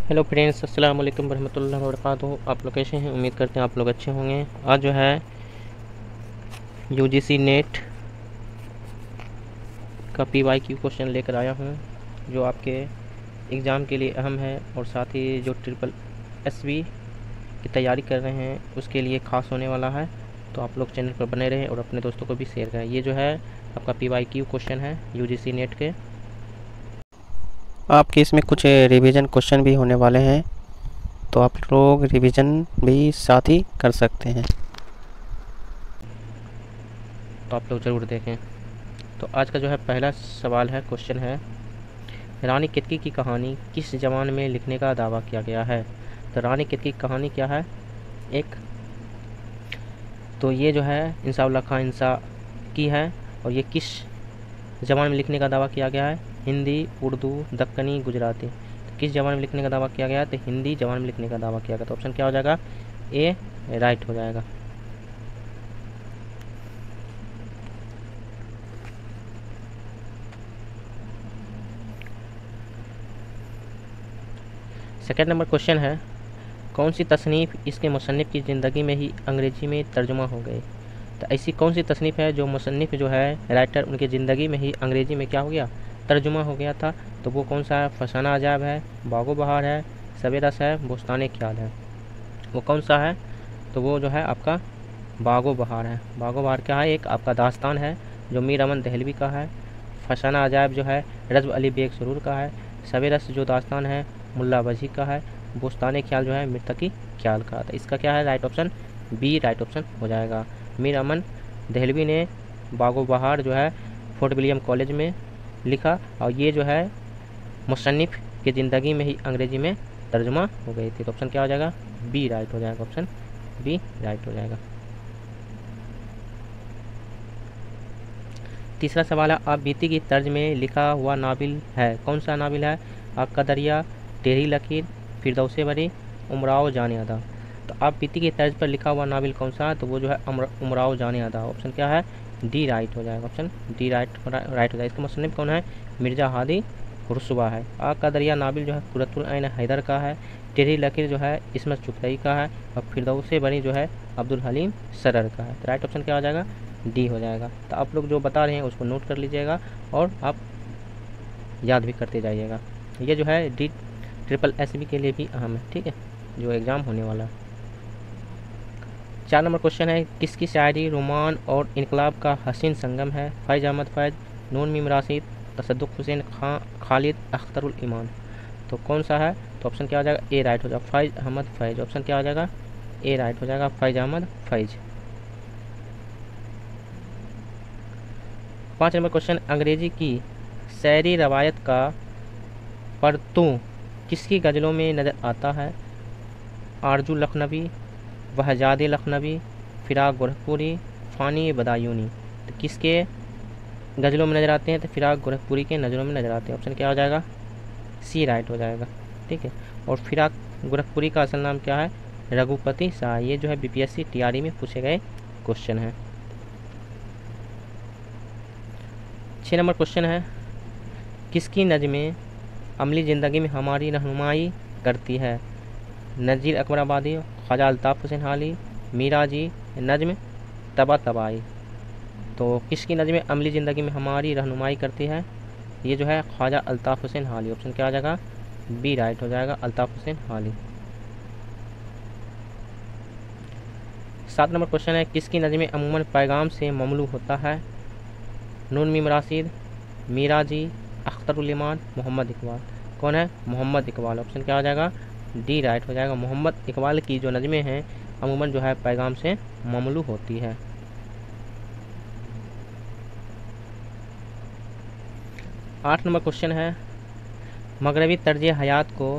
Hello friends, अस्सलाम वालेकुम रहमतुल्लाहि व बरकातुहू। आप लोग कैसे हैं? उम्मीद करते हैं आप लोग अच्छे होंगे। आज जो है यूजीसी नेट का पीवाईक्यू क्वेश्चन लेकर आया हूं, जो आपके एग्ज़ाम के लिए अहम है और साथ ही जो ट्रिपल एसबी की तैयारी कर रहे हैं उसके लिए ख़ास होने वाला है। तो आप लोग चैनल पर बने रहें और अपने दोस्तों को भी शेयर करें। ये जो है आपका पीवाईक्यू क्वेश्चन है यूजीसी नेट के। आपके इसमें कुछ रिवीजन क्वेश्चन भी होने वाले हैं, तो आप लोग रिवीजन भी साथ ही कर सकते हैं। तो आप लोग ज़रूर देखें। तो आज का जो है पहला सवाल है, क्वेश्चन है, रानी केतकी की कहानी किस ज़बान में लिखने का दावा किया गया है? तो रानी केतकी की कहानी क्या है? एक तो ये जो है इंसा उल्लाह खां इंसा की है, और ये किस ज़बान में लिखने का दावा किया गया है? हिंदी, उर्दू, दक्कनी, गुजराती। तो किस ज़बान में लिखने का दावा किया गया है? तो हिंदी ज़बान में लिखने का दावा किया गया। तो ऑप्शन क्या हो जाएगा? ए राइट हो जाएगा। सेकेंड नंबर क्वेश्चन है, कौन सी तसनीफ़ इसके मुसन्निफ़ की ज़िंदगी में ही अंग्रेज़ी में तर्जुमा हो गई? तो ऐसी कौन सी तसनीफ़ है जो मुसन्निफ़ जो है राइटर उनकी ज़िंदगी में ही अंग्रेज़ी में क्या हो गया? तर्जुमा हो गया था। तो वो कौन सा है? फसाना अजाब है, बागो बहार है, सवेरस है, बोस्तान ख्याल है। वो कौन सा है? तो वो जो है आपका बागो बहार है। बागो बहार क्या है? एक आपका दास्तान है जो मीर अमन दहलवी का है। फसाना अजाब जो है रज़्ब अली बेग सुरूर का है। सवेरस जो दास्तान है मुल्ला वजी का है। बोस्तान ख्याल जो है मिर्तकी ख्याल का। तो इसका क्या है? Right option B right option हो जाएगा। मीर अमन दहलवी ने बागो बहार जो है फोर्ट विलियम कॉलेज में लिखा, और ये जो है मुसन्निफ़ की ज़िंदगी में ही अंग्रेज़ी में तर्जुमा हो गई थी। तो ऑप्शन क्या हो जाएगा? बी राइट हो जाएगा। ऑप्शन बी राइट हो जाएगा। तीसरा सवाल है, आप बीती की तर्ज में लिखा हुआ नावल है, कौन सा नावल है? आग का दरिया, टेढ़ी लकीर, फिरदौसे बरी, उमराव जाने अदा। तो आप बीती की तर्ज पर लिखा हुआ नावल कौन सा है? तो वो जो है उमराव जाने अदा। ऑप्शन क्या है? डी राइट हो जाएगा। ऑप्शन डी राइट हो जाएगा। इसका मुसन्निफ़ कौन है? मिर्ज़ा हादी रुस्वा है। आग का दरिया नावल जो है कुर्रतुल ऐन हैदर का है। टेढ़ी लकीर जो है इस्मत चुगतई का है, और फिरदौसे बरी जो है अब्दुल हलीम सरर का है। तो राइट ऑप्शन क्या हो जाएगा? डी हो जाएगा। तो आप लोग जो बता रहे हैं उसको नोट कर लीजिएगा और आप याद भी करते जाइएगा। ये जो है डी ट्रिपल एसबी के लिए भी अहम है, ठीक है, जो एग्ज़ाम होने वाला है। 4 नंबर क्वेश्चन है, किसकी शायरी रोमान और इनकलाब का हसीन संगम है? फ़ैज़ अहमद फ़ैज़, नून मीम राशिद, तसद्दुक़ हुसैन खां, खालिद अख्तरुल ईमान। तो कौन सा है? तो ऑप्शन क्या हो जाएगा? ए राइट हो जाएगा। फ़ैज़ अहमद फ़ैज़। ऑप्शन क्या हो जाएगा? ए राइट हो जाएगा। फ़ैज़ अहमद फ़ैज़। 5 नंबर क्वेश्चन, अंग्रेज़ी की शायरी रवायत का परतू किसकी गज़लों में नज़र आता है? आरजू लखनवी, वहजाद लखनवी, फ़िराक गोरखपुरी, फ़ानी बदायूनी। तो किसके गज़लों में नज़र आते हैं? तो फ़िराक गोरखपुरी के नज़रों में नज़र आते हैं। ऑप्शन क्या हो जाएगा? सी राइट हो जाएगा, ठीक है। और फ़िराक गोरखपुरी का असल नाम क्या है? रघुपति शाह। ये जो है बीपीएससी टीआरई में पूछे गए क्वेश्चन है। 6 नंबर क्वेश्चन है, किसकी नज़में अमली ज़िंदगी में हमारी रहनुमाई करती है? नज़ीर अकबराबादी, ख्वाजा अल्ताफ़ हुसैन हाली, मीरा जी, नज़्म तबातबाई। तो किसकी नज़में अमली ज़िंदगी में हमारी रहनुमाई करती है? ये जो है ख्वाजा अल्ताफ़ हुसैन हाली। ऑप्शन क्या आ जाएगा? बी राइट हो जाएगा, अल्ताफ़ हुसैन हाली। 7 नंबर क्वेश्चन है, किसकी नज़में अमूमन पैगाम से ममलू होता है? नून मीम राशिद, मीरा जी, अख्तरुल ईमान, मोहम्मद इकबाल। कौन है? मोहम्मद इकबाल। ऑप्शन क्या हो जाएगा? डी राइट हो जाएगा। मोहम्मद इकबाल की जो नज़में हैं अमूमन जो है पैगाम से ममलू होती है। 8 नंबर क्वेश्चन है, मगरबी तर्ज हयात को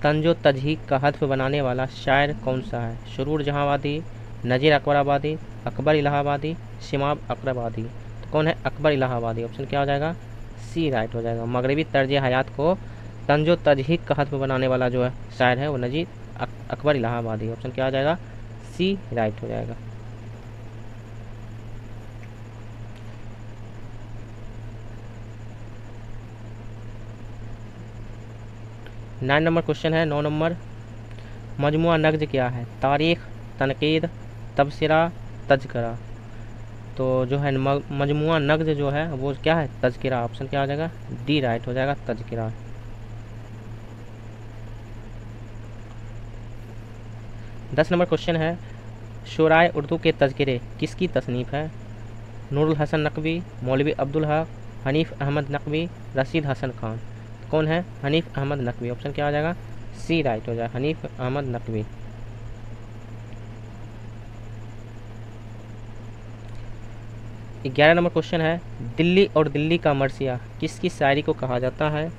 तंजो तजहीक का हदफ बनाने वाला शायर कौन सा है? सुरूर जहाँवादी, नज़ीर अकबराबादी, अकबर इलाहाबादी, शिमाब अकबराबादी। तो कौन है? अकबर इलाहाबादी। ऑप्शन क्या हो जाएगा? सी राइट हो जाएगा। मगरबी तर्ज हयात को तंजो तजहीक का हदफ बनाने वाला जो है शायर है वो नज़ीर अकबर इलाहाबादी। ऑप्शन क्या हो जाएगा? सी राइट हो जाएगा। 9 नंबर क्वेश्चन है, 9 नंबर, मजमुआ नग़्ज़ क्या है? तारीख़, तनक़ीद, तबसरा, तज़किरा। तो जो है मजमुआ नग़्ज़ जो है वो क्या है? तज़किरा। ऑप्शन क्या हो जाएगा? डी राइट हो जाएगा, तज़किरा। 10 नंबर क्वेश्चन है, शुराए उर्दू के तज़किरे किसकी तसनीफ़ है? नूरुल हसन नकवी, मौलवी अब्दुल हक, हनीफ़ अहमद नकवी, रशीद हसन खान। कौन है? हनीफ़ अहमद नकवी। ऑप्शन क्या हो जाएगा? सी राइट हो जाएगा, हनीफ़ अहमद नकवी। 11 नंबर क्वेश्चन है, दिल्ली और दिल्ली का मरसिया किसकी शायरी को कहा जाता है?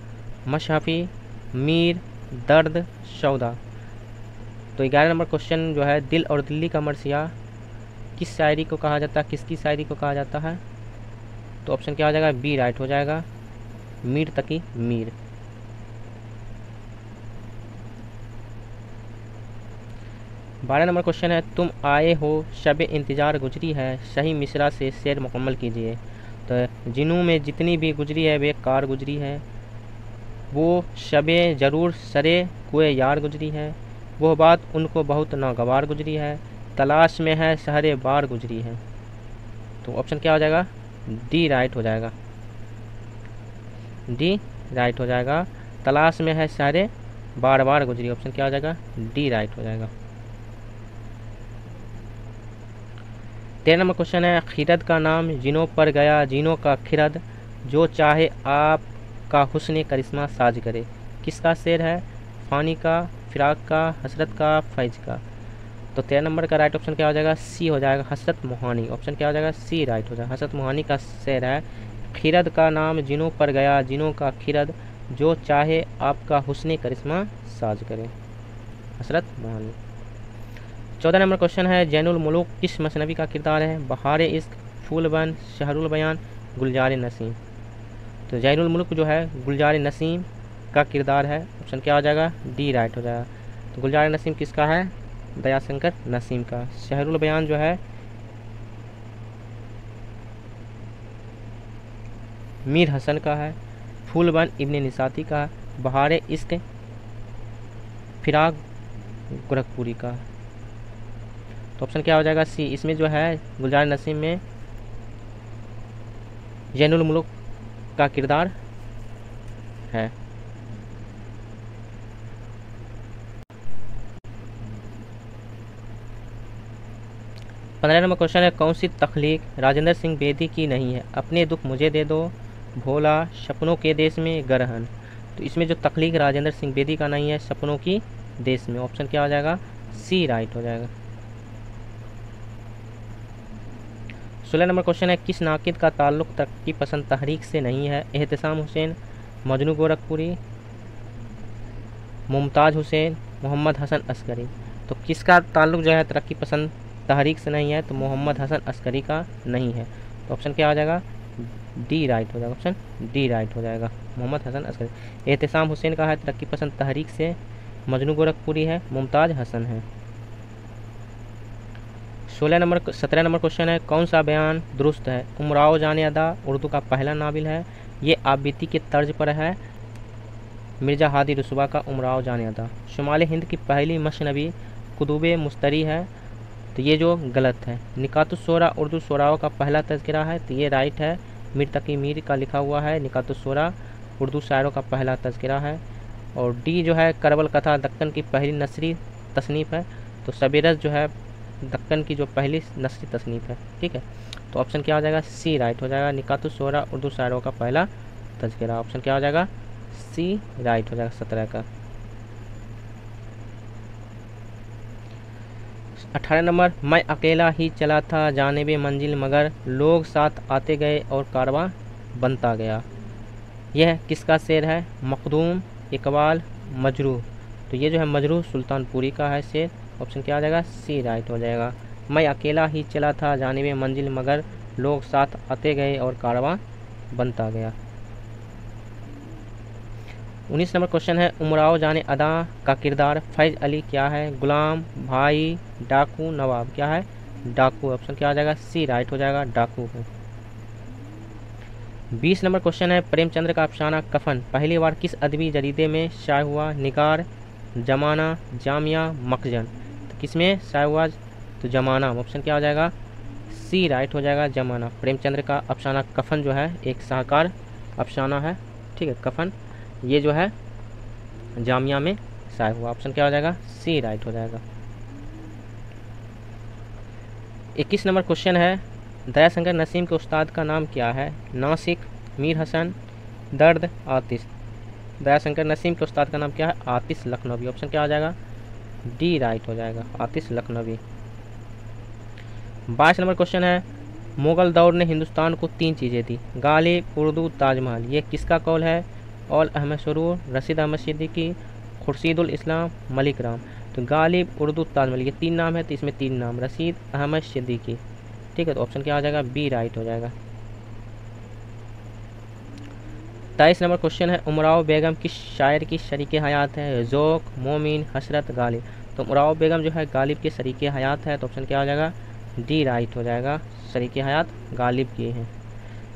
मशहफ़ी, मीर, दर्द, सौदा। तो 11 नंबर क्वेश्चन जो है, दिल और दिल्ली का मरसिया किस शायरी को कहा जाता है, किसकी शायरी को कहा जाता है? तो ऑप्शन क्या हो जाएगा? बी राइट हो जाएगा, मीर तकी मीर। 12 नंबर क्वेश्चन है, तुम आए हो शब इंतज़ार गुजरी है, सही मिसरा से शेर मुकम्मल कीजिए। तो जिनों में जितनी भी गुजरी है वे कार गुजरी है, वो शबे ज़रूर सरे कुए यार गुजरी है, वह बात उनको बहुत नागवार गुजरी है, तलाश में है शहरे बार गुजरी है। तो ऑप्शन क्या हो जाएगा? डी राइट हो जाएगा, डी राइट हो जाएगा, तलाश में है शहरे बार बार गुजरी। ऑप्शन क्या हो जाएगा? डी राइट हो जाएगा। 13 नंबर क्वेश्चन है, खिरद का नाम जिनों पर गया जिनों का खिरद, जो चाहे आप का हुस्न करिश्मा साज करे। किसका शेर है? फ़ानी का, फ़िराक का, हसरत का, फैज़ का। तो 13 नंबर का राइट ऑप्शन क्या हो जाएगा? सी हो जाएगा, हसरत मोहानी। ऑप्शन क्या हो जाएगा? सी राइट हो जाएगा, हसरत मोहानी का शेर है, खिरद का नाम जिनों पर गया जिनों का खिरद, जो चाहे आपका हुस्न करिश्मा साज करे, हसरत मोहानी। 14 नंबर क्वेश्चन है, जैनुल मुल्क किस मसनवी का किरदार है? बहार इश्क, फूलबन, शहरुल बयान, गुलजार नसीम। तो जैनुल मुल्क जो है गुलजार नसीम का किरदार है। ऑप्शन क्या हो जाएगा? डी राइट हो जाएगा। तो गुलजार नसीम किसका है? दयाशंकर नसीम का। शहरुल बयान जो है मीर हसन का है, फूलबन इब्ने निसाती का, बहार इश्क फिराक गोरखपुरी का। तो ऑप्शन क्या हो जाएगा? सी। इसमें जो है गुलजार नसीम में जैनुल मुल्क का किरदार है। पंद्रह नंबर क्वेश्चन है, कौन सी तख्लीक राजेंद्र सिंह बेदी की नहीं है? अपने दुख मुझे दे दो, भोला, सपनों के देश में, गरहन। तो इसमें जो तख्लीक राजेंद्र सिंह बेदी का नहीं है, सपनों की देश में। ऑप्शन क्या हो जाएगा? सी राइट हो जाएगा। 16 नंबर क्वेश्चन है, किस नाकिद का ताल्लुक़ तरक्की पसंद तहरीक से नहीं है? एहतिसाम हुसैन, मजनू गोरखपुरी, मुमताज़ हुसैन, मोहम्मद हसन अस्करी। तो किसका ताल्लुक़ जो है तरक्की पसंद तहरीक से नहीं है? तो मोहम्मद हसन अस्करी का नहीं है। तो ऑप्शन क्या हो जाएगा? डी राइट हो जाएगा, ऑप्शन डी राइट हो जाएगा, मोहम्मद हसन अस्करी। एहतिसाम हुसैन का है तरक्की पसंद तहरीक से, मजनू गोरखपुरी है, मुमताज़ हसन है। 17 नंबर क्वेश्चन है, कौन सा बयान दुरुस्त है? उमराव जाने अदा उर्दू का पहला नावल है, ये आबिदी के तर्ज पर है, मिर्ज़ा हादी रुसवा का उमराव जाने अदा। शुमाल हिंद की पहली मसनवी कुतुबे मुस्तरी है, तो ये जो गलत है। निकातुस्सोरा उर्दू शोराओं का पहला तज़किरा है, तो ये राइट है, मीर तकी मीर का लिखा हुआ है, निकातुस्सोरा उर्दू शायरों का पहला तज़किरा है। और डी जो है करबल कथा दक्कन की पहली नसरी तसनीफ़ है, तो सबेरस जो है दक्कन की जो पहली नसरी तसनीफ़ है। ठीक है, तो ऑप्शन क्या हो जाएगा? सी राइट हो जाएगा, निकातुस्सोरा उर्दू शायरों का पहला तज़किरा। ऑप्शन क्या हो जाएगा? सी राइट हो जाएगा 17 का। 18 नंबर, मैं अकेला ही चला था जानिबे मंजिल मगर लोग साथ आते गए और कारवां बनता गया। यह किसका शेर है? मखदूम, इकबाल, मजरूह। तो ये जो है मजरूह सुल्तानपुरी का है शेर। ऑप्शन क्या आ जाएगा? सी राइट हो जाएगा, मैं अकेला ही चला था जानिबे मंजिल मगर लोग साथ आते गए और कारवां बनता गया। 19 नंबर क्वेश्चन है, उमराव जाने अदा का किरदार फैज़ अली क्या है? गुलाम, भाई, डाकू, नवाब। क्या है? डाकू। ऑप्शन क्या आ जाएगा? सी राइट हो जाएगा, डाकू है। 20 नंबर क्वेश्चन है, प्रेमचंद्र का अफसाना कफन पहली बार किस अदबी जरीदे में शाया हुआ? निगार, जमाना, जामिया, मखजन। तो किस में शाया हुआ? तो जमाना। ऑप्शन क्या हो जाएगा? सी राइट हो जाएगा, जमाना। प्रेमचंद्र का अफसाना कफन जो है एक शाहकार अफसाना है, ठीक है, कफन। ये जो है जामिया में शाया हुआ। ऑप्शन क्या हो जाएगा? सी राइट हो जाएगा। 21 नंबर क्वेश्चन है, दयाशंकर नसीम के उस्ताद का नाम क्या है? नासिक, मीर हसन, दर्द, आतिश। दयाशंकर नसीम के उस्ताद का नाम क्या है? आतिश लखनवी। ऑप्शन क्या हो जाएगा? डी राइट हो जाएगा, आतिश लखनवी। 22 नंबर क्वेश्चन है, मुगल दौर ने हिंदुस्तान को 3 चीज़ें दी, गालिब, उर्दू, ताजमहल। ये किसका कौल है? औल अहमद सरूर, रशीद अहमद सिद्दीकी, खुर्शीदुल इस्लाम, मलिक राम। तो गालिब, उर्दू, ताजमहल, ये 3 नाम है, तो इसमें 3 नाम, रशीद अहमद सिद्दीकी, ठीक है। तो ऑप्शन क्या हो जाएगा? बी राइट हो जाएगा। 23 नंबर क्वेश्चन है, उमराव बेगम किस शायर की शरीक हयात है? ज़ौक़, मोमिन, हसरत, गालिब। तो उमराव बेगम जो है गालिब के शरीक हयात है, तो ऑप्शन क्या हो जाएगा? डी राइट हो जाएगा, शरीक हयात गालिब की हैं।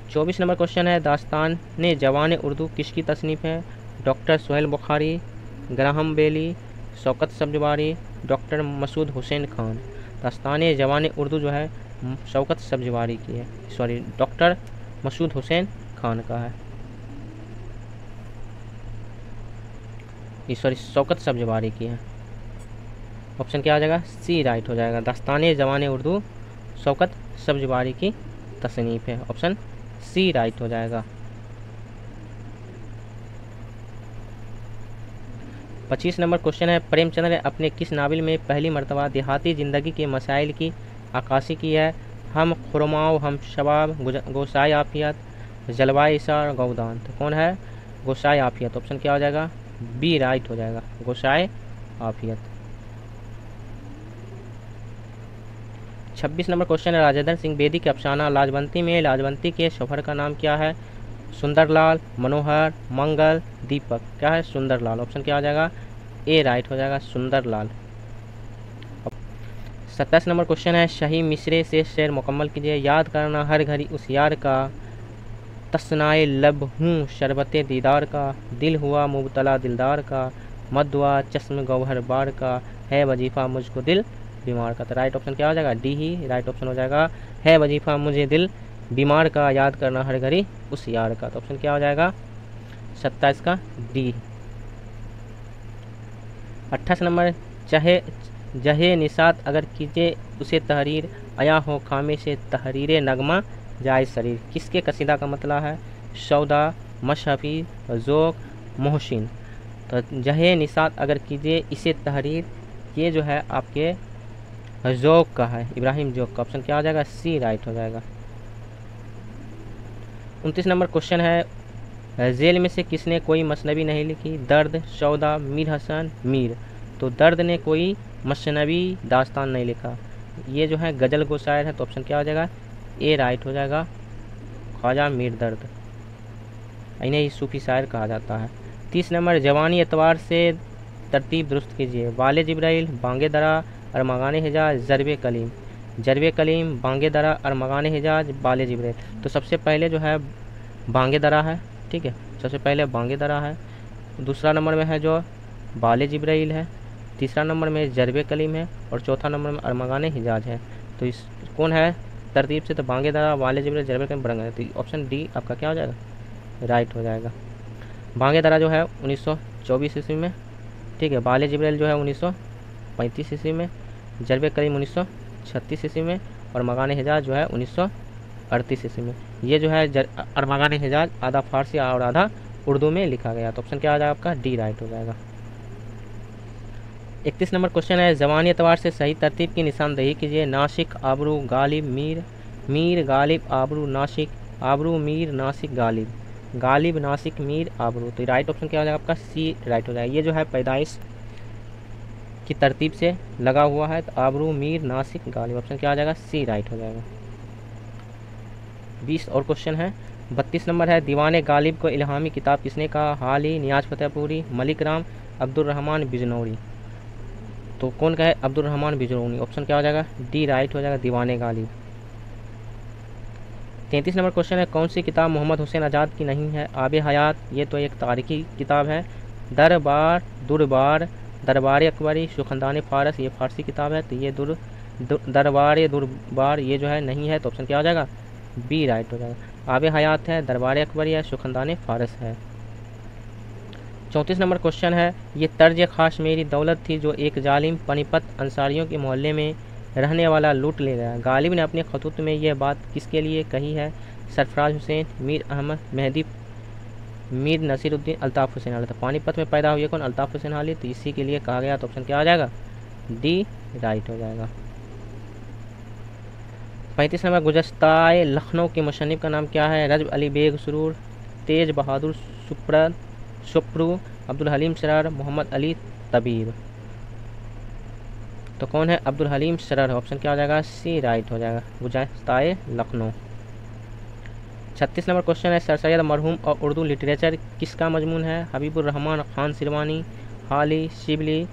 24 नंबर क्वेश्चन है, दास्तान ने जवान उर्दू किसकी तसनीफ़ है? डॉक्टर सुहेल बुखारी, ग्राहम बेली, शौकत सब्जवारी, डॉक्टर मसूद हुसैन खान। दास्तान जवान उर्दू जो है शौकत सब्जवारी की है, सॉरी डॉक्टर मसूद हुसैन खान का है, सॉरी शौकत सब्जवारी की है। ऑप्शन क्या आ जाएगा? सी राइट हो जाएगा, दास्तान जवान उर्दू शौकत सब्जवारी की तसनीफ़ है। ऑप्शन सी राइट हो जाएगा। 25 नंबर क्वेश्चन है, प्रेमचंद्र ने अपने किस नावल में पहली मर्तबा देहाती ज़िंदगी के मसाइल की अक्कासी की है? हम खुरमाओ, हम शबाब, गोसाई आफियत, जलवाए इशार, गौदान। तो कौन है? गोसाई आफियत। ऑप्शन क्या हो जाएगा? बी राइट हो जाएगा, गोसाई आफियत। 26 नंबर क्वेश्चन है, राजेंद्र सिंह बेदी के अफसाना लाजवंती में लाजवंती के शोहर का नाम क्या है? सुंदरलाल, मनोहर, मंगल, दीपक। क्या है? सुंदरलाल। ऑप्शन क्या हो जाएगा? ए राइट हो जाएगा, सुंदरलाल। 27 नंबर क्वेश्चन है, शाही मिसरे से शेर मुकम्मल कीजिए। याद करना हर घड़ी उस यार का, तस्नाए लब हूँ शरबत दीदार का, दिल हुआ मुबतला दिलदार का, मदवा चश्म गौहर बार का, है वजीफ़ा मुझको दिल बीमार का। तो राइट ऑप्शन क्या हो जाएगा? डी ही राइट ऑप्शन हो जाएगा, है वजीफ़ा मुझे दिल बीमार का, याद करना हर घड़ी उस यार का। तो ऑप्शन क्या हो जाएगा? 27 का डी। 28 नंबर, चाहे जहे निसात अगर कीजिए उसे तहरीर, आया हो खामे से तहरीर नगमा जाए शरीर। किसके कसीदा का मतलब है? सौदा, मशहफ़ी, ज़ौक़, मोहसिन। तो जहे निसात अगर कीजिए इसे तहरीर, ये जो है आपके ज़ौक़ का है, इब्राहिम ज़ौक़ का। ऑप्शन क्या हो जाएगा? सी राइट हो जाएगा। 29 नंबर क्वेश्चन है, जेल में से किसने कोई मसनवी नहीं लिखी? दर्द, सौदा, मीर हसन, मीर। तो दर्द ने कोई मसनवी दास्तान नहीं लिखा, ये जो है गज़ल को शायर है। तो ऑप्शन क्या हो जाएगा? ए राइट हो जाएगा, ख्वाजा मीर दर्द, इन्हें ही सूफी शायर कहा जाता है। 30 नंबर, जवानी एतवार से तरतीब दुरुस्त कीजिए। वाले जिब्राइल, बांगे दरा, अरमगान हिजाज, ज़रबे कलीम। ज़रबे कलीम, बांगे दरा, अरमगान हिजाज, बाले जिब्राइल। तो सबसे पहले जो है बांगे दरा है, ठीक है, सबसे पहले बांगे दरा है। दूसरा नंबर में है जो बाले जिब्राइल है, तीसरा नंबर में ज़रबे कलीम है, और चौथा नंबर में अरमगान हिजाज है। तो इस कौन है तरतीब से? तो बांगे दरा, बाले जिब्राइल, ज़रबे कलीम, बरंगा। तो ऑप्शन डी आपका क्या हो जाएगा? राइट हो जाएगा। बांगे दरा जो है 1924 ईस्वी में, ठीक है। बाले जिब्राइल जो है 1935 ईस्वी में, ज़रबे कलीम 1936 ईस्वी में, और मगान हिजाज जो है 1938 ईस्वी में। ये जो है अरमगान हिजाज आधा फारसी और आधा उर्दू में लिखा गया। तो ऑप्शन क्या आ जाएगा आपका? डी राइट हो जाएगा। 31 नंबर क्वेश्चन है, ज़बानी एतबार से सही तरतीब की निशानदेही कीजिए। नासिक, आबरू, गालिब, मीर। मीर, गालिब, आबरू, नासिक, आबरू, मीर, नासिक, गालिब। गालिब, नासिक, मीर, आबरू। तो राइट ऑप्शन क्या हो जाएगा आपका? सी राइट हो जाएगा। ये जो है पैदाइश की तरतीब से लगा हुआ है, तो आबरू, मीर, नासिक, गालिब। ऑप्शन क्या आ जाएगा? सी राइट हो जाएगा। 20 और क्वेश्चन है। 32 नंबर है, दीवाने गालिब को इल्हामी किताब किसने कहा? हाली, नियाज फतेहपुरी, मलिक राम, अब्दुर्रहमान बिजनौरी। तो कौन का है? अब्दुर्रहमान बिजनौरी। ऑप्शन क्या हो जाएगा? डी राइट हो जाएगा, दीवाने गालिब। 33 नंबर क्वेश्चन है, कौन सी किताब मोहम्मद हुसैन आज़ाद की नहीं है? आब हयात, ये तो एक तारीखी किताब है। दरबार, दुरबार, दरबार अकबरी, सुखनदान फ़ारस, ये फ़ारसी किताब है। तो ये दरबार दुरबार ये जो है नहीं है, तो ऑप्शन क्या हो जाएगा? बी राइट हो जाएगा। आब हयात है, दरबार अकबरी है, सुखनदान फ़ारस है। 34 नंबर क्वेश्चन है, ये तर्ज खास मेरी दौलत थी जो एक जालिम पनीपत अंसारियों के मोहल्ले में रहने वाला लूट ले गया। गालिब ने अपने खतूत में यह बात किसके लिए कही है? सरफराज हुसैन, मीर अहमद, मेहदी, मीर नसीरुद्दीन, अल्ताफ़ हुसैन आली। तो पानीपत में पैदा हुए कौन? अल्ताफ़ हुसैन आली। तो इसी के लिए कहा गया, तो ऑप्शन क्या आ जाएगा? डी राइट हो जाएगा। 35 नंबर, गुज़श्ता-ए लखनऊ के मुसन्निफ़ का नाम क्या है? रजब अली बेग सुरूर, तेज बहादुर सुप्रू, अब्दुल हलीम सरार, मोहम्मद अली तबीब। तो कौन है? अब्दुल हलीम सरार। ऑप्शन क्या हो जाएगा? सी राइट हो जाएगा, गुज़श्ता-ए लखनऊ। 36 नंबर क्वेश्चन है, सर सैयद मरहूम और उर्दू लिटरेचर किसका मजमून है? हबीबुर रहमान खान सिरवानी, हाली, शिबली,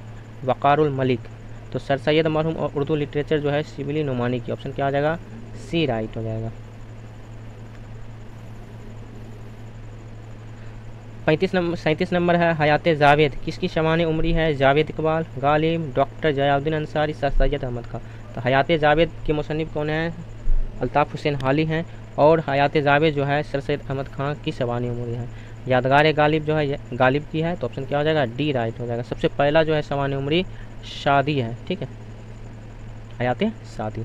वक़ारुल मलिक। तो सर सैयद मरहूम और उर्दू लिटरेचर जो है शिबली नुमानी की। ऑप्शन क्या आ जाएगा? सी राइट हो जाएगा। 37 नंबर है, हयात जावेद किसकी शवान उम्री है? Javed Iqbal, Ghalib, doctor Ziauddin Ansari, Sir Syed Ahmad Khan. तो हयात जावेद के मुसन्निफ़ कौन है? अल्ताफ़ हुसैन हाली हैं। और हयात जावेद जो है सर सैयद अहमद खान की शवानी उम्री है। यादगार गालिब जो है गालिब की है। तो ऑप्शन क्या हो जाएगा? डी राइट हो जाएगा। सबसे पहला जो है शवानी उम्री शादी है, ठीक है, हयात शादी।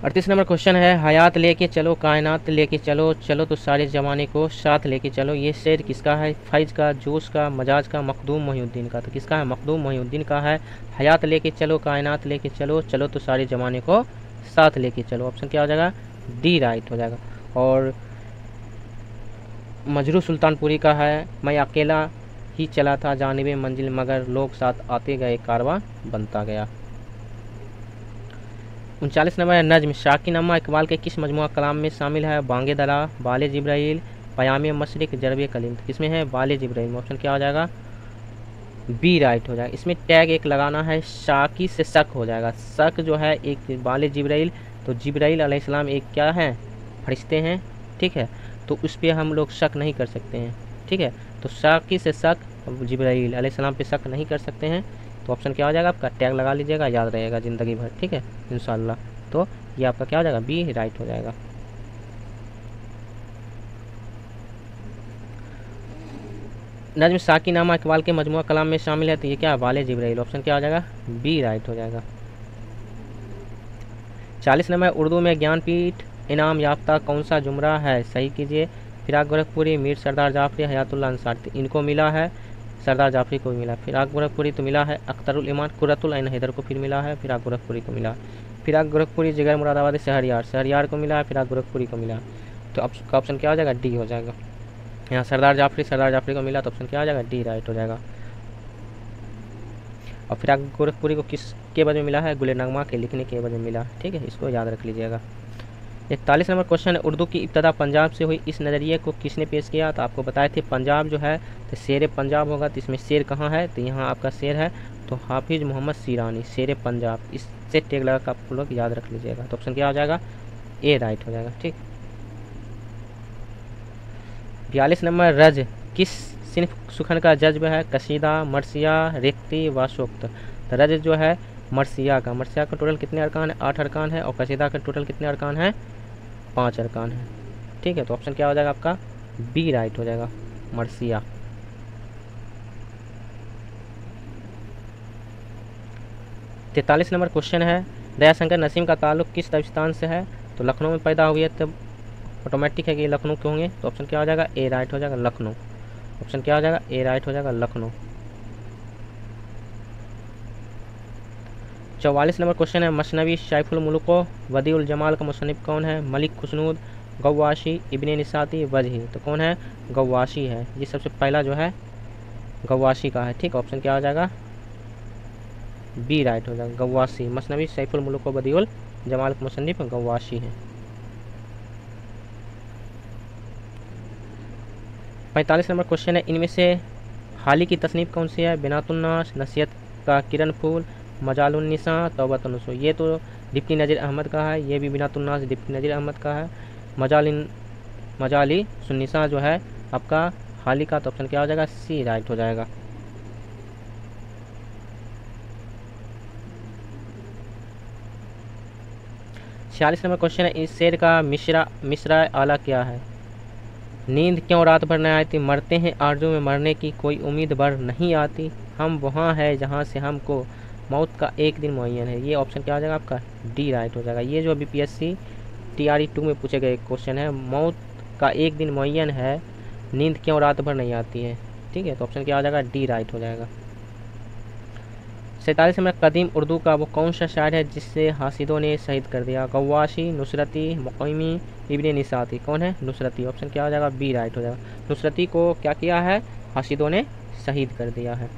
38 नंबर क्वेश्चन है, हयात लेके चलो, कायनात लेके चलो, चलो तो सारे ज़माने को साथ लेके चलो, ये शेर किसका है? फैज़ का, जोश का, मजाज का, मखदूम मोहिउद्दीन का। तो किसका है? मखदूम मोहिउद्दीन का है। हयात लेके चलो, कायनात लेके चलो, चलो तो सारे ज़माने को साथ लेके चलो। ऑप्शन क्या हो जाएगा? डी राइट हो जाएगा। और मजरू सुल्तानपुरी का है, मैं अकेला ही चला था जानिबे मंजिल मगर लोग साथ आते गए कारवां बनता गया। 39 नंबर है, नज्म शाकिनामा इकबाल के किस मजमुआ कलाम में शामिल है? बांगे दरा, बाले जिब्राइल, पयामे मशरिक, जरबे कलीम। किसमें है? बाले जिब्राइल। ऑप्शन क्या हो जाएगा? बी राइट हो जाएगा। इसमें टैग एक लगाना है, शाकी से शक हो जाएगा। शक जो है एक बाले जिब्राइल, तो जिब्राइल अलैहिस्सलाम एक क्या है? फरिश्ते हैं, ठीक है, तो उस पर हम लोग शक नहीं कर सकते हैं, ठीक है। तो शाकी से शक, जिब्राइल अलैहिस्सलाम पे शक नहीं कर सकते हैं। तो ऑप्शन क्या हो जाएगा आपका? टैग लगा लीजिएगा, याद रहेगा ज़िंदगी भर, ठीक है, इंशाल्लाह। तो ये आपका क्या हो जाएगा? बी राइट हो जाएगा। नज्म शाकिनामा इकबाल के मजमुआ कलाम में शामिल है, तो ये क्या है? वाले जिब्राइल। ऑप्शन क्या हो जाएगा? बी राइट हो जाएगा। 40 नंबर, उर्दू में ज्ञानपीठ इनाम याफ्ता कौन सा जुमरा है? सही कीजिए। फिराक गोरखपुरी, मीर सरदार जाफरी, हयातुल्ला अंसारी। इनको मिला है, सरदार जाफरी को मिला। फिराक गोरखपुरी तो मिला है अख्तरुल ईमान कुर्रतुल ऐन हैदर को फिर मिला है, फिराक गोरखपुरी को मिला। फिराक गोरखपुरी जिगर मुरादाबादी शहरियार को मिला है, फिराक गोरखपुरी को मिला। तो आपका ऑप्शन क्या हो जाएगा? डी हो जाएगा। यहाँ सरदार जाफरी को मिला, तो ऑप्शन क्या हो जाएगा? डी राइट हो जाएगा। और फिराक गोरखपुरी को किसके वजह मिला है? गुल नगमा के लिखने के वजह मिला, ठीक है, इसको याद रख लीजिएगा। 41 नंबर क्वेश्चन है, उर्दू की इब्तदा पंजाब से हुई, इस नज़रिए को किसने पेश किया? तो आपको बताए थे पंजाब जो है तो शेर पंजाब होगा। तो इसमें शेर कहाँ है? तो यहाँ आपका शेर है, तो हाफिज़ मोहम्मद सीरानी, शेर पंजाब, इससे टैग लगा कर आप लोग याद रख लीजिएगा। तो ऑप्शन क्या हो जाएगा? ए राइट हो जाएगा, ठीक। 42 नंबर, रज किस सिन्फ सुखन का जज्ब है? कसीदा, मरसिया, रेख्ती, वाशोक्त। तो रज जो है मरसिया का टोटल कितने अरकान है? 8 अरकान है। और कसीदा का टोटल कितने अरकान है? 5 अरकान है, ठीक है। तो ऑप्शन क्या हो जाएगा आपका? बी राइट हो जाएगा, मरसिया। 43 नंबर क्वेश्चन है, दयाशंकर नसीम का ताल्लुक किस दबिस्तान से है? तो लखनऊ में पैदा हुए, तब ऑटोमेटिक है कि लखनऊ के होंगे। तो ऑप्शन क्या हो जाएगा? ए राइट हो जाएगा, लखनऊ। ऑप्शन क्या हो जाएगा? ए राइट हो जाएगा, लखनऊ। 44 नंबर क्वेश्चन है, मसनवी शाइफुल मुल्को वदीउल जमाल का मुसन्निफ कौन है? मलिक खुशनूद, गवाशी, इब्ने निसाती, वजही। तो कौन है? गवाशी है। ये सबसे पहला जो है गवाशी का है, ठीक। ऑप्शन क्या हो जाएगा? बी राइट हो जाएगा, गवाशी। मसनवी शाइफुल मुल्को वदीउल जमाल का मुसन्निफ गवाशी है। 45 नंबर क्वेश्चन है, इनमें से हाली की तसनीफ कौन सी है? बिनातुन्नास, नसीहत का किरण फूल, मजालुन्निसा, तौबतुन्नसो। ये तो डिप्टी नज़ीर अहमद का है, ये भी बिनातुन्नास डिप्टी नज़ीर अहमद का है। मजाली सुन्निसा जो है आपका हाली का, तो ऑप्शन क्या हो जाएगा, सी राइट हो जाएगा। छियालीस नंबर क्वेश्चन है, इस शेर का मिसरा आला क्या है। नींद क्यों रात भर न आती, मरते हैं आरज़ू में मरने की, कोई उम्मीद भर नहीं आती, हम वहाँ है जहाँ से हमको मौत का एक दिन मुअय्यन है। ये ऑप्शन क्या हो जाएगा आपका, डी राइट हो जाएगा। ये जो BPSC TRE 2 में पूछे गए क्वेश्चन है, मौत का एक दिन मुअय्यन है, नींद क्यों रात भर नहीं आती है, ठीक है, तो ऑप्शन क्या हो जाएगा, डी राइट हो जाएगा। 47 में कदीम उर्दू का वो कौन सा शायर है जिससे हासिदों ने शहीद कर दिया। गवाशी, नुसरती, मुक़ीमी, इब्ने निसाती। कौन है, नुसरती। ऑप्शन क्या हो जाएगा, बी राइट हो जाएगा। नुसरती को क्या किया है, हासिदों ने शहीद कर दिया है।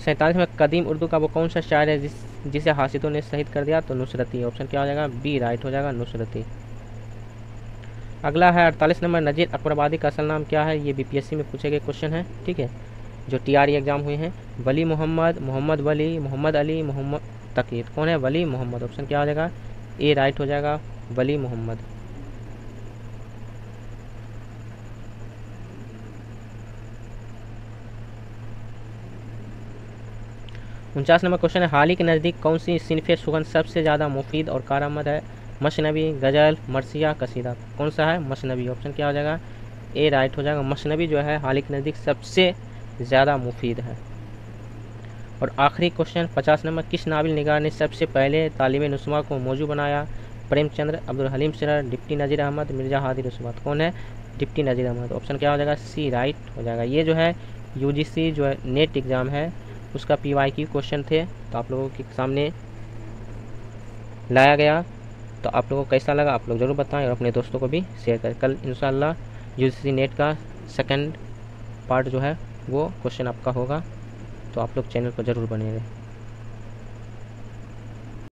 47 में कदीम उर्दू का वो कौन सा शायर है जिसे हासिदों ने शहीद कर दिया, तो नुसरती। ऑप्शन क्या हो जाएगा, बी राइट हो जाएगा, नुसरती। अगला है 48 नंबर, नज़ीर अकबराबादी का असल नाम क्या है। ये BPSC में पूछे गए क्वेश्चन है, ठीक है, जो TRE एग्जाम हुए हैं। वली मोहम्मद, मोहम्मद वली, मोहम्मद अली, मोहम्मद तकीर। कौन है, वली मोहम्मद। ऑप्शन क्या हो जाएगा, ए राइट हो जाएगा, वली मोहम्मद। उनचास नंबर क्वेश्चन है, हाली के नज़दीक कौन सी सिनफ़े सुगंध सबसे ज़्यादा मुफीद और कारआमद है। मसनवी, गज़ल, मरसिया, कसीदा। कौन सा है, मसनवी। ऑप्शन क्या हो जाएगा, ए राइट हो जाएगा। मसनवी जो है हाली के नज़दीक सबसे ज़्यादा मुफीद है। और आखिरी क्वेश्चन 50 नंबर, किस नाबिल निगार ने सबसे पहले तालिब नुस्वा को मौजू बनाया। प्रेमचंद्र, अब्दुल हलीम सिरर, डिप्टी नज़ीर अहमद, मिर्ज़ा हादिर उस्मात। कौन है, डिप्टी नज़ीर अहमद। ऑप्शन क्या हो जाएगा, सी राइट हो जाएगा। ये जो है UGC जो है नेट एग्ज़ाम है उसका PYQ क्वेश्चन थे, तो आप लोगों के सामने लाया गया। तो आप लोगों को कैसा लगा आप लोग ज़रूर बताएं और अपने दोस्तों को भी शेयर करें। कल इंशाल्लाह UGC नेट का सेकंड पार्ट जो है वो क्वेश्चन आपका होगा, तो आप लोग चैनल पर ज़रूर बने रहें।